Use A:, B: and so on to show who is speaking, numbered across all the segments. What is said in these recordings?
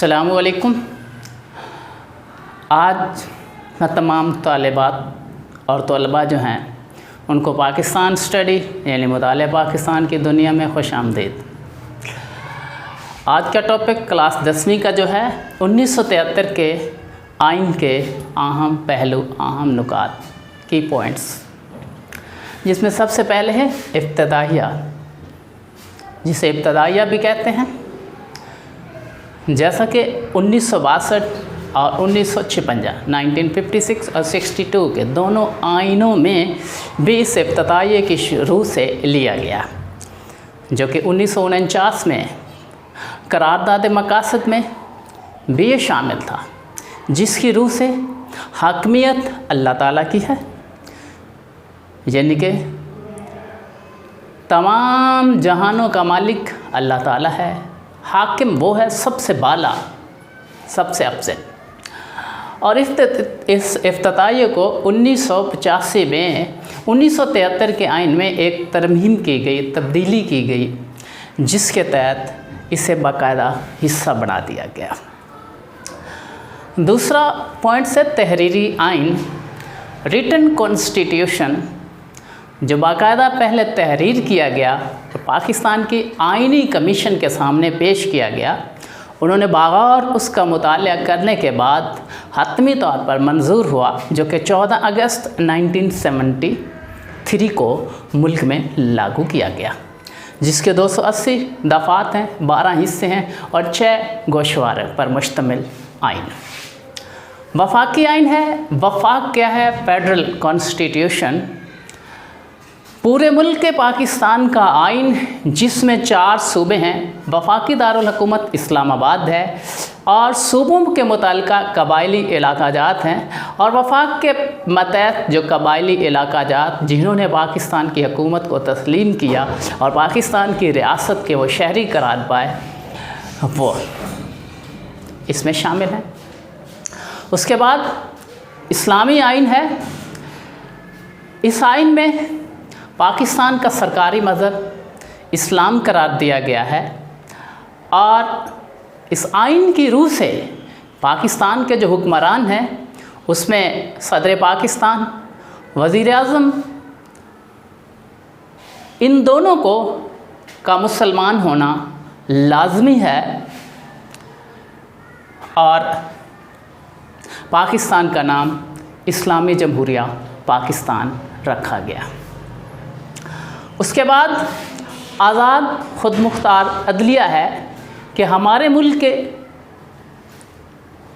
A: अस्सलामु अलैकुम। आज मैं तमाम तालिबात और तलबा जो हैं उनको पाकिस्तान स्टडी यानी मुताले पाकिस्तान की दुनिया में खुश आमदीद। आज का टॉपिक क्लास 10वीं का जो है 1973 के आइन के अहम पहलू, अहम नुकात, की पॉइंट्स, जिसमें सबसे पहले है इब्तदाइया, जिसे इब्तदाइया भी कहते हैं। जैसा कि 1962 और 1956 और 62 के दोनों आइनों में भी इस इब्तदाइये की शुरू से लिया गया, जो कि 1949 में करारदाद मकासद में भी ये शामिल था, जिसकी रूह से हाकमियत अल्लाह ताला की है, यानी कि तमाम जहानों का मालिक अल्लाह ताला है। हाकिम वो है सबसे बाला, सबसे अफजल। और इस इफ्तिताहिये को 1985 में 1973 के आइन में एक तरमीम की गई, तब्दीली की गई, जिसके तहत इसे बाकायदा हिस्सा बना दिया गया। दूसरा पॉइंट से तहरीरी आइन, रिटन कॉन्स्टिट्यूशन, जो बाकायदा पहले तहरीर किया गया और पाकिस्तान की आइनी कमीशन के सामने पेश किया गया। उन्होंने बगौर उसका मुताला करने के बाद हतमी तौर पर मंजूर हुआ, जो कि 14 अगस्त 1973 को मुल्क में लागू किया गया, जिसके 280 दफ़ात हैं, 12 हिस्से हैं और 6 गोशवारे पर मुश्तमिल आइन। वफाकी आइन है। वफाक क्या है? फेडरल कॉन्स्टिट्यूशन, पूरे मुल्क के पाकिस्तान का आइन, जिसमें 4 सूबे हैं। वफाकी दारुल हुकूमत इस्लामाबाद है और सूबों के मुतालिका कबायली इलाका जात हैं, और वफाक के मतहत जो कबायली इलाका जात जिन्होंने पाकिस्तान की हुकूमत को तस्लीम किया और पाकिस्तान की रियासत के वो शहरी करार पाए, वो इसमें शामिल हैं। उसके बाद इस्लामी आइन है। इस आइन में पाकिस्तान का सरकारी मज़हब इस्लाम करार दिया गया है, और इस आइन की रूह से पाकिस्तान के जो हुक्मरान हैं उसमें सदर पाकिस्तान, वज़ीर आज़म, इन दोनों को का मुसलमान होना लाजमी है, और पाकिस्तान का नाम इस्लामी जमहूरिया पाकिस्तान रखा गया। उसके बाद आज़ाद खुद मुख्तार अदलिया है कि हमारे मुल्क के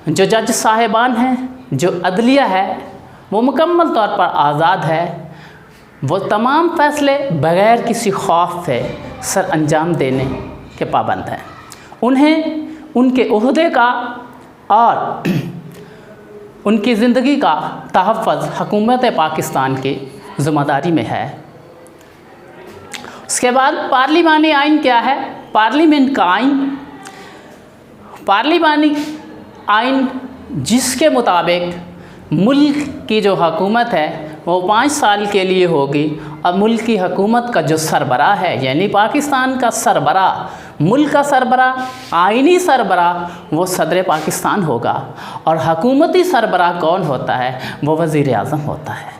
A: जो जज साहिबान हैं, जो अदलिया है, वो मुकम्मल तौर पर आज़ाद है। वो तमाम फ़ैसले बग़ैर किसी खौफ से सर अंजाम देने के पाबंद हैं। उन्हें उनके ओहदे का और उनकी ज़िंदगी का तहफ़्फ़ुज़ हुकूमत पाकिस्तान की ज़िम्मेदारी में है। उसके बाद पार्लिमानी आइन क्या है? पार्लियामेंट का आइन, पार्लिमानी आइन जिसके मुताबिक मुल्क की जो हुकूमत है वो 5 साल के लिए होगी, और मुल्क की हुकूमत का जो सरबराह है, यानी पाकिस्तान का सरबराह, मुल्क का सरबराह, आइनी सरबराह, वो सदर पाकिस्तान होगा। और हुकूमती सरबराह कौन होता है? वो वज़ीर आज़म होता है।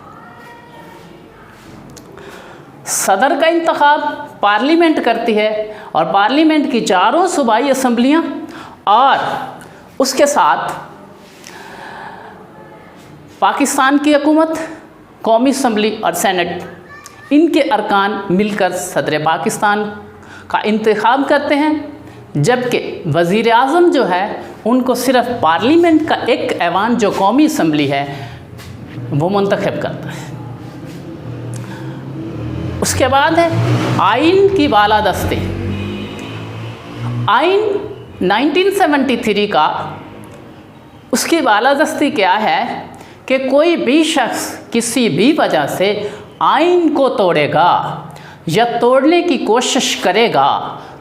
A: सदर का इंतखाब पार्लियामेंट करती है, और पार्लियामेंट की 4 सूबाई असम्बलियाँ और उसके साथ पाकिस्तान की हुकूमत, कौमी असम्बली और सेनेट, इनके अरकान मिलकर सदर पाकिस्तान का इंतखाब करते हैं, जबकि वज़ीर आज़म जो है उनको सिर्फ़ पार्लियामेंट का एक ऐवान जो कौमी असम्बली है वो मुंतखब करता है। उसके बाद है आइन की बालादस्ती। आइन 1973 का, उसकी बालादस्ती क्या है कि कोई भी शख्स किसी भी वजह से आइन को तोड़ेगा या तोड़ने की कोशिश करेगा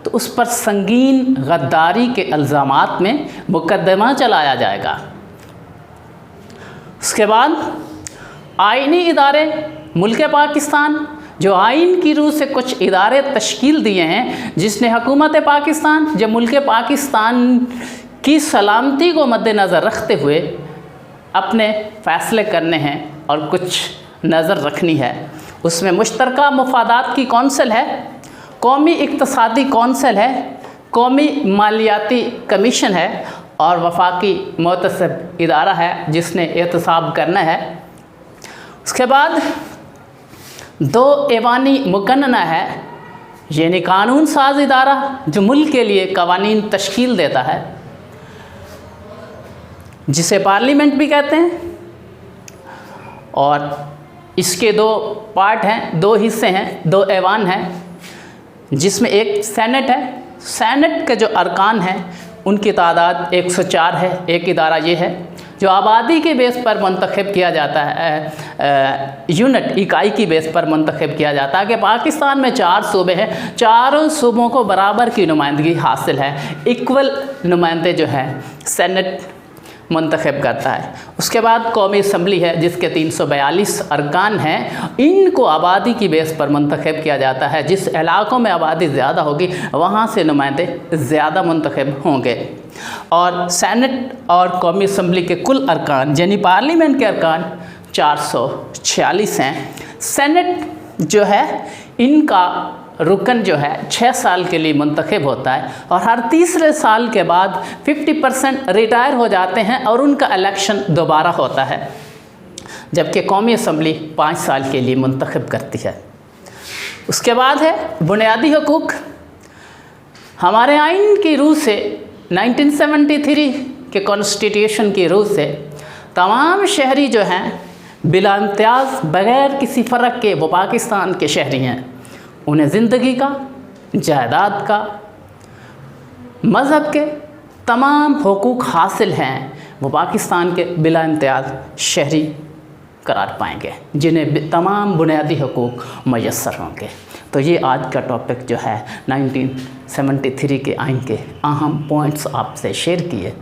A: तो उस पर संगीन गद्दारी के इल्ज़ामात में मुकदमा चलाया जाएगा। उसके बाद आइनी इदारे, मुल्क पाकिस्तान जो आइन की रूह से कुछ इदारे तश्कील दिए हैं, जिसने हुकूमत पाकिस्तान, जब मुल्क पाकिस्तान की सलामती को मद्देनज़र रखते हुए अपने फ़ैसले करने हैं और कुछ नज़र रखनी है। उसमें मुश्तरका मफादात की कौंसिल है, कौमी इक़्तिसादी कौंसिल है, कौमी मालियाती कमीशन है और वफाकी मुतसिब इदारा है जिसने एहतसाब करना है। उसके बाद 2 ऐवानी मुकन्नना है, यानी कानून साज इदारा जो मुल्क के लिए कवानीन तश्कील देता है, जिसे पार्लियामेंट भी कहते हैं। और इसके 2 पार्ट हैं, 2 हिस्से हैं, 2 ऐवान हैं, जिसमें एक सेनेट है। सेनेट के जो अरकान हैं उनकी तादाद 104 है। एक इदारा ये है जो आबादी के बेस पर मुंतखब किया जाता है, यूनिट इकाई की बेस पर मुंतखब किया जाता है कि पाकिस्तान में 4 सूबे हैं, चारों सूबों को बराबर की नुमाइंदगी हासिल है, इक्वल नुमाइंदे जो हैं सेनेट मुंतखब करता है। उसके बाद कौमी असम्बली है जिसके 342 अरकान हैं, इनको आबादी की बेस पर मुंतखब किया जाता है। जिस इलाक़ों में आबादी ज़्यादा होगी वहाँ से नुमाइंदे ज़्यादा मुंतखब होंगे। और सेनेट और कौमी असम्बली के कुल अरकान यानी पार्लियामेंट के अरकान 446 हैं। सेनेट जो है इनका रुकन जो है 6 साल के लिए मुंतखब होता है और हर तीसरे साल के बाद 50% रिटायर हो जाते हैं और उनका इलेक्शन दोबारा होता है, जबकि कौमी असम्बली 5 साल के लिए मुंतखब करती है। उसके बाद है बुनियादी हुकूक। हमारे आइन की रूह से 1973 के कॉन्स्टिट्यूशन की रूह से तमाम शहरी जो हैं बिला इम्तियाज़ बग़ैर किसी फ़र्क के वो पाकिस्तान के शहरी हैं। उन्हें ज़िंदगी का, जायदाद का, मज़हब के तमाम हुकूक हासिल हैं। वो पाकिस्तान के बिला इम्तियाज़ शहरी करार पाएंगे जिन्हें तमाम बुनियादी हुकूक मैसर होंगे। तो ये आज का टॉपिक जो है 1973 के आइन के अहम पॉइंट्स आपसे शेयर किए।